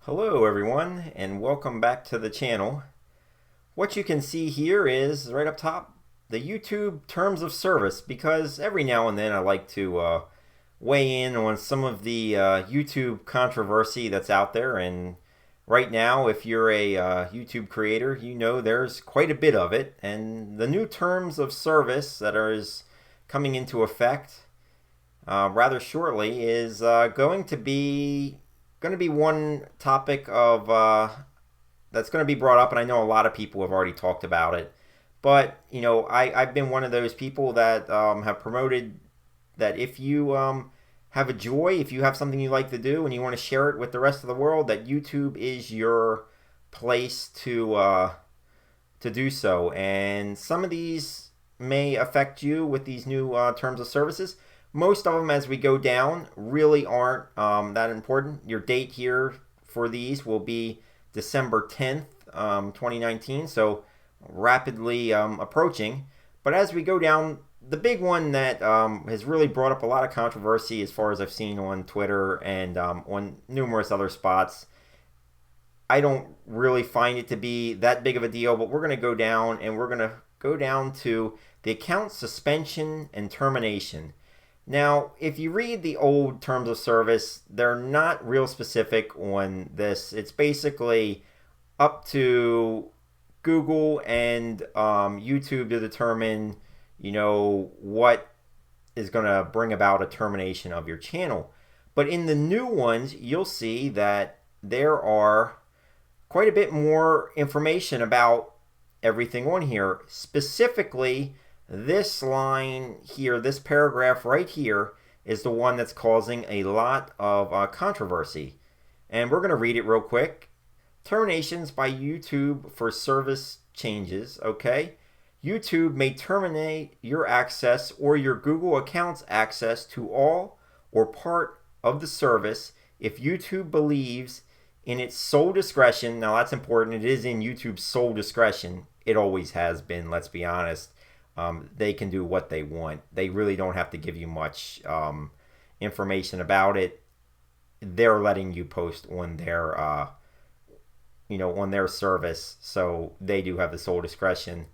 Hello everyone and welcome back to the channel. What you can see here is right up top the YouTube terms of service, because every now and then I like to weigh in on some of the YouTube controversy that's out there. And right now, if you're a YouTube creator, you know there's quite a bit of it, and the new terms of service that is coming into effect rather shortly is going to be one topic of that's going to be brought up, and I know a lot of people have already talked about it. But I've been one of those people that have promoted that if you have a joy, if you have something you like to do and you want to share it with the rest of the world, that YouTube is your place to do so. And some of these may affect you with these new terms of services. Most of them, as we go down, really aren't that important. Your date here for these will be December 10th, 2019, so rapidly approaching. But as we go down, the big one that has really brought up a lot of controversy, as far as I've seen on Twitter and on numerous other spots, I don't really find it to be that big of a deal, but we're going to go down, and we're going to go down to the account suspension and termination. Now, if you read the old terms of service, they're not real specific on this. It's basically up to Google and YouTube to determine, what is going to bring about a termination of your channel. But in the new ones, you'll see that there are quite a bit more information about everything on here. Specifically, this line here, this paragraph right here, is the one that's causing a lot of controversy. And we're going to read it real quick. Terminations by YouTube for service changes, okay? YouTube may terminate your access or your Google account's access to all or part of the service if YouTube believes in its sole discretion. Now that's important. It is in YouTube's sole discretion. It always has been, let's be honest. They can do what they want. They really don't have to give you much information about it. They're letting you post on their, on their service, so they do have the sole discretion.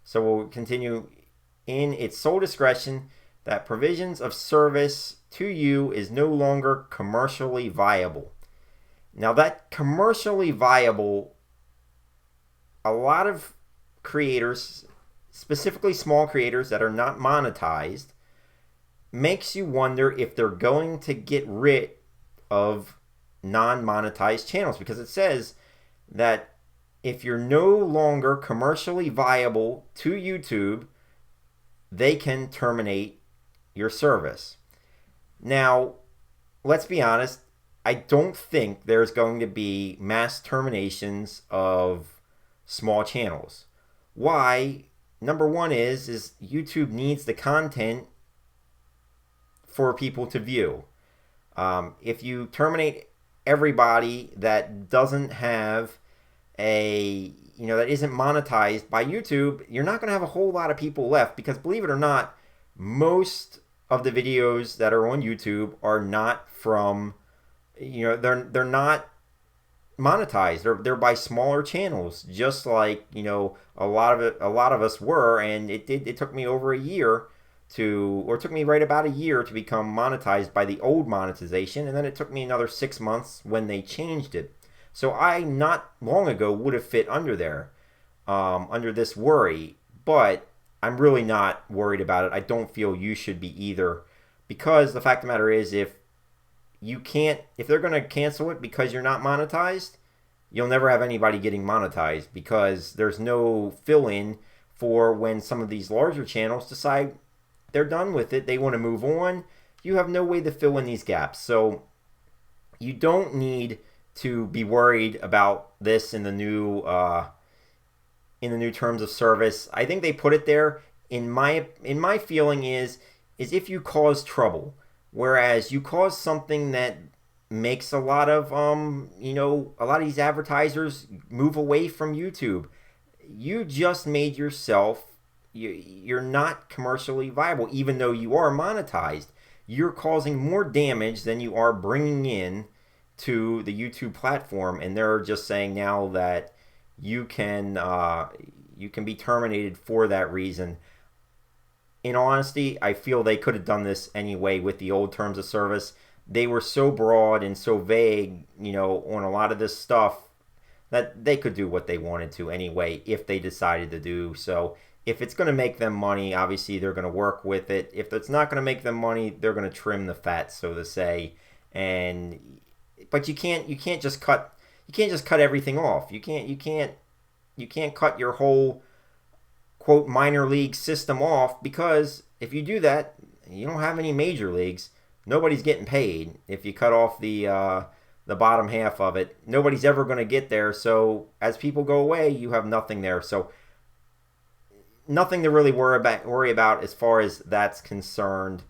So we'll continue. In its sole discretion, that provisions of service to you is no longer commercially viable. Now that commercially viable, a lot of creators, specifically small creators that are not monetized, makes you wonder if they're going to get rid of non-monetized channels, because it says that if you're no longer commercially viable to YouTube, they can terminate your service. Now, let's be honest, I don't think there's going to be mass terminations of small channels. Why? Number one is YouTube needs the content for people to view. If you terminate everybody that doesn't have that isn't monetized by YouTube, you're not going to have a whole lot of people left, because believe it or not, most of the videos that are on YouTube are not from, they're not monetized. They're by smaller channels, just like a lot of us were. And it took me over a year it took me right about a year to become monetized by the old monetization, and then it took me another 6 months when they changed it. So I not long ago would have fit under there, under this worry, but I'm really not worried about it. I don't feel you should be either, because the fact of the matter is, if they're going to cancel it because you're not monetized, you'll never have anybody getting monetized, because there's no fill-in for when some of these larger channels decide they're done with it, they want to move on. You have no way to fill in these gaps. So you don't need to be worried about this in the new terms of service. I think they put it there. In my feeling is if you cause trouble, whereas you cause something that makes a lot of these advertisers move away from YouTube, you just made yourself, you're not commercially viable. Even though you are monetized, you're causing more damage than you are bringing in to the YouTube platform, and they're just saying now that you can be terminated for that reason. In all honesty, I feel they could have done this anyway with the old terms of service. They were so broad and so vague, on a lot of this stuff, that they could do what they wanted to anyway if they decided to do so. If it's going to make them money, obviously they're going to work with it. If it's not going to make them money, they're going to trim the fat, so to say. But you can't just cut everything off. You can't cut your whole quote minor league system off, because if you do that, you don't have any major leagues. Nobody's getting paid if you cut off the bottom half of it. Nobody's ever going to get there. So as people go away, you have nothing there. So nothing to really worry about as far as that's concerned.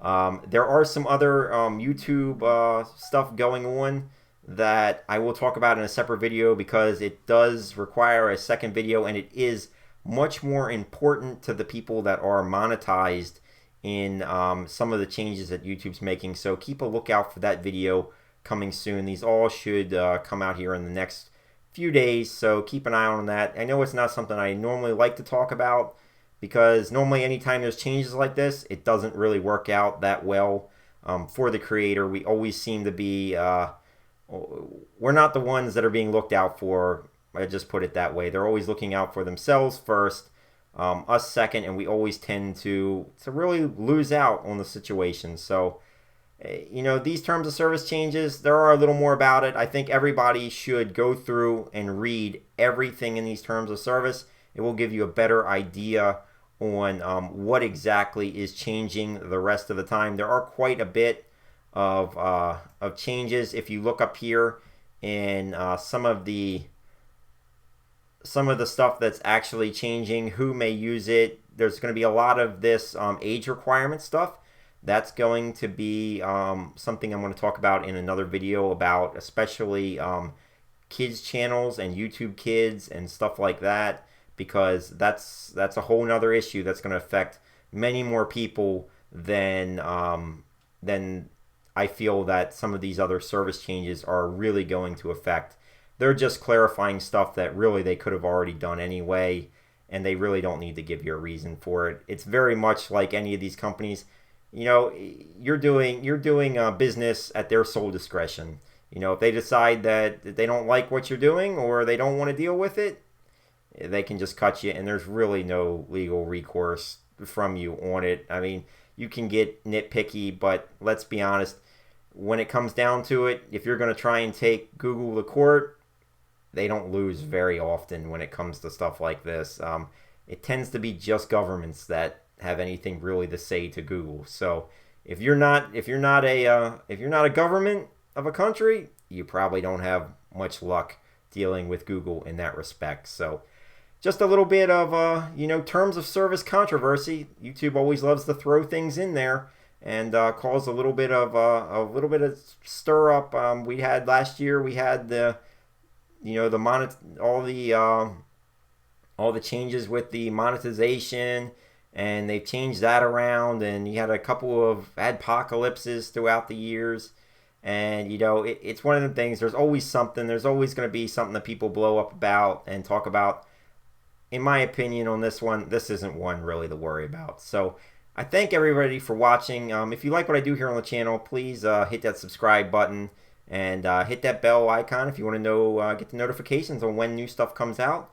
There are some other YouTube stuff going on that I will talk about in a separate video, because it does require a second video, and it is much more important to the people that are monetized in some of the changes that YouTube's making. So keep a lookout for that video coming soon. These all should come out here in the next few days, so keep an eye on that. I know it's not something I normally like to talk about, because normally anytime there's changes like this, it doesn't really work out that well for the creator. We always seem to be, we're not the ones that are being looked out for. I just put it that way. They're always looking out for themselves first, us second, and we always tend to really lose out on the situation. So, these terms of service changes, there are a little more about it. I think everybody should go through and read everything in these terms of service. It will give you a better idea on what exactly is changing the rest of the time. There are quite a bit of changes. If you look up here in some of the stuff that's actually changing, who may use it, there's going to be a lot of this age requirement stuff. That's going to be something I'm going to talk about in another video, about especially kids channels and YouTube Kids and stuff like that, because that's a whole nother issue that's going to affect many more people than I feel that some of these other service changes are really going to affect. They're just clarifying stuff that really they could have already done anyway, and they really don't need to give you a reason for it. It's very much like any of these companies. You're doing business at their sole discretion. If they decide that they don't like what you're doing or they don't want to deal with it, they can just cut you, and there's really no legal recourse from you on it. I mean, you can get nitpicky, but let's be honest, when it comes down to it, if you're going to try and take Google to court, they don't lose very often when it comes to stuff like this. It tends to be just governments that have anything really to say to Google. So if you're not a government of a country, you probably don't have much luck dealing with Google in that respect. So just a little bit of terms of service controversy. YouTube always loves to throw things in there and cause a little bit of stir up. We had last year, we had all the changes with the monetization, and they've changed that around, and you had a couple of adpocalypses throughout the years. And it's one of the things, there's always something, there's always going to be something that people blow up about and talk about. In my opinion on this one, this isn't one really to worry about. So I thank everybody for watching. If you like what I do here on the channel, please hit that subscribe button and hit that bell icon if you want to know, get the notifications on when new stuff comes out.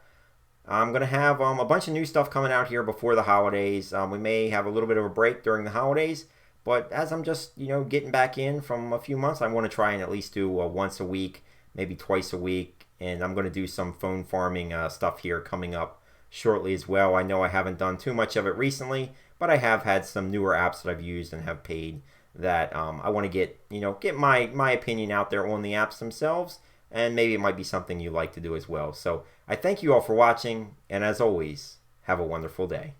I'm going to have a bunch of new stuff coming out here before the holidays. We may have a little bit of a break during the holidays, but as I'm just, getting back in from a few months, I want to try and at least do once a week, maybe twice a week, and I'm going to do some phone farming stuff here coming up shortly as well. I know I haven't done too much of it recently, but I have had some newer apps that I've used and have paid that I want to get my opinion out there on the apps themselves, and maybe it might be something you like to do as well. So I thank you all for watching, and as always, have a wonderful day.